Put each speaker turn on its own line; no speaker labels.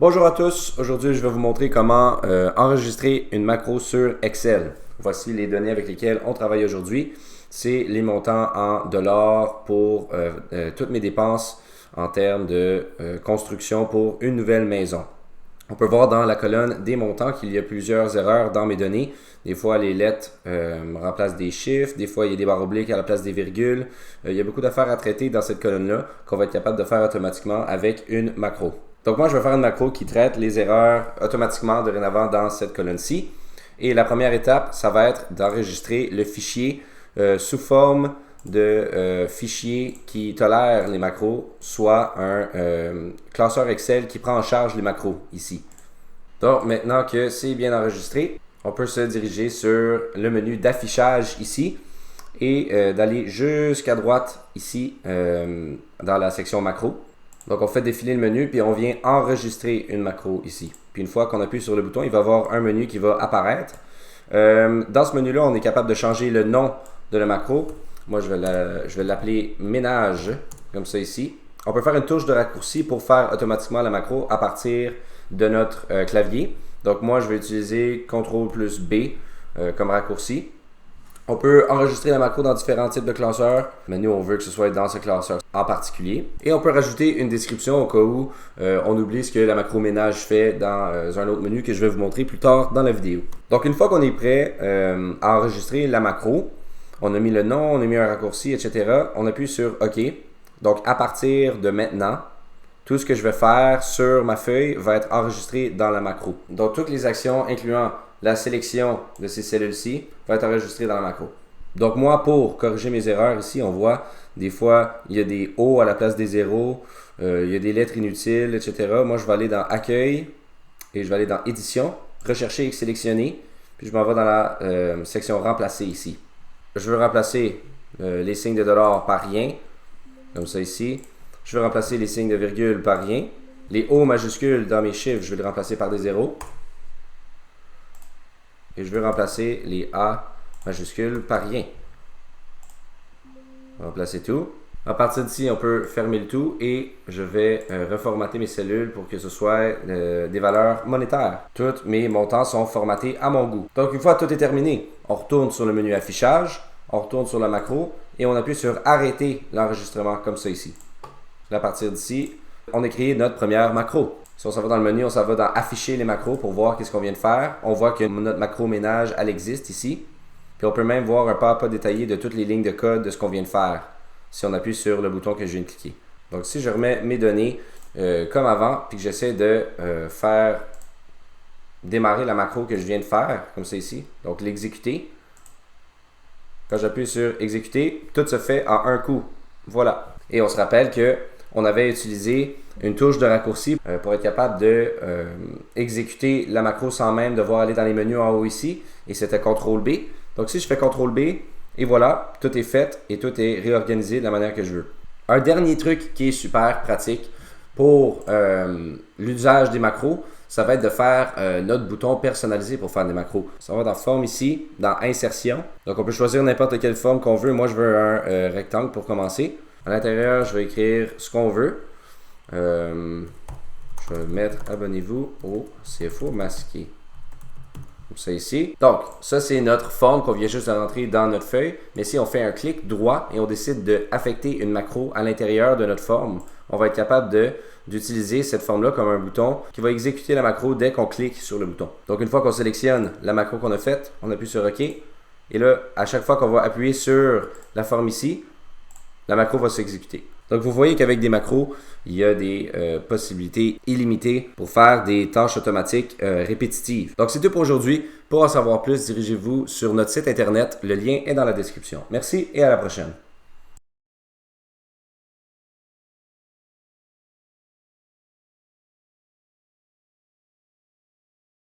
Bonjour à tous, aujourd'hui je vais vous montrer comment enregistrer une macro sur Excel. Voici les données avec lesquelles on travaille aujourd'hui. C'est les montants en dollars pour toutes mes dépenses en termes de construction pour une nouvelle maison. On peut voir dans la colonne des montants qu'il y a plusieurs erreurs dans mes données. Des fois, les lettres remplacent des chiffres. Des fois, il y a des barres obliques à la place des virgules. Il y a beaucoup d'affaires à traiter dans cette colonne-là qu'on va être capable de faire automatiquement avec une macro. Donc moi, je vais faire une macro qui traite les erreurs automatiquement dorénavant dans cette colonne-ci. Et la première étape, ça va être d'enregistrer le fichier sous forme de fichier qui tolère les macros, soit un classeur Excel qui prend en charge les macros ici. Donc maintenant que c'est bien enregistré, on peut se diriger sur le menu d'affichage ici et d'aller jusqu'à droite ici dans la section macro. Donc on fait défiler le menu puis on vient enregistrer une macro ici. Puis une fois qu'on appuie sur le bouton, il va y avoir un menu qui va apparaître. Dans ce menu-là, on est capable de changer le nom de la macro. Moi, je vais l'appeler ménage, comme ça ici. On peut faire une touche de raccourci pour faire automatiquement la macro à partir de notre clavier. Donc moi, je vais utiliser CTRL plus B comme raccourci. On peut enregistrer la macro dans différents types de classeurs, mais nous, on veut que ce soit dans ce classeur en particulier. Et on peut rajouter une description au cas où on oublie ce que la macro ménage fait dans un autre menu que je vais vous montrer plus tard dans la vidéo. Donc, une fois qu'on est prêt à enregistrer la macro, on a mis le nom, on a mis un raccourci, etc. On appuie sur OK. Donc, à partir de maintenant, tout ce que je vais faire sur ma feuille va être enregistré dans la macro. Donc, toutes les actions, incluant la sélection de ces cellules-ci, va être enregistrée dans la macro. Donc, moi, pour corriger mes erreurs ici, on voit des fois, il y a des O à la place des zéros, il y a des lettres inutiles, etc. Moi, je vais aller dans Accueil et je vais aller dans Édition, Rechercher et sélectionner. Puis, je m'en vais dans la section Remplacer ici. Je veux remplacer les signes de dollars par rien, comme ça ici. Je veux remplacer les signes de virgule par rien. Les O majuscules dans mes chiffres, je vais les remplacer par des zéros. Et je veux remplacer les A majuscules par rien. On va remplacer tout. À partir d'ici, on peut fermer le tout et je vais reformater mes cellules pour que ce soit des valeurs monétaires. Tous mes montants sont formatés à mon goût. Donc, une fois tout est terminé, on retourne sur le menu affichage, on retourne sur la macro et on appuie sur arrêter l'enregistrement comme ça ici. À partir d'ici, on a créé notre première macro. Si on s'en va dans le menu, on s'en va dans afficher les macros pour voir qu'est-ce qu'on vient de faire. On voit que notre macro ménage, elle existe ici. Puis on peut même voir un pas à pas détaillé de toutes les lignes de code de ce qu'on vient de faire si on appuie sur le bouton que je viens de cliquer. Donc si je remets mes données comme avant, puis que j'essaie de faire démarrer la macro que je viens de faire, comme ça ici, donc l'exécuter. Quand j'appuie sur exécuter, tout se fait en un coup. Voilà. Et on se rappelle que on avait utilisé une touche de raccourci pour être capable de exécuter la macro sans même devoir aller dans les menus en haut ici. Et c'était CTRL B. Donc si je fais CTRL B, et voilà, tout est fait et tout est réorganisé de la manière que je veux. Un dernier truc qui est super pratique pour l'usage des macros, ça va être de faire notre bouton personnalisé pour faire des macros. Ça va dans Forme ici, dans Insertion. Donc on peut choisir n'importe quelle forme qu'on veut. Moi je veux un rectangle pour commencer. À l'intérieur, je vais écrire ce qu'on veut. Je vais mettre abonnez-vous au CFO masqué. Comme ça ici. Donc, ça c'est notre forme qu'on vient juste de rentrer dans notre feuille. Mais si on fait un clic droit et on décide d'affecter une macro à l'intérieur de notre forme, on va être capable d'utiliser cette forme-là comme un bouton qui va exécuter la macro dès qu'on clique sur le bouton. Donc, une fois qu'on sélectionne la macro qu'on a faite, on appuie sur OK. Et là, à chaque fois qu'on va appuyer sur la forme ici, la macro va s'exécuter. Donc, vous voyez qu'avec des macros, il y a des possibilités illimitées pour faire des tâches automatiques répétitives. Donc, c'est tout pour aujourd'hui. Pour en savoir plus, dirigez-vous sur notre site internet. Le lien est dans la description. Merci et à la prochaine.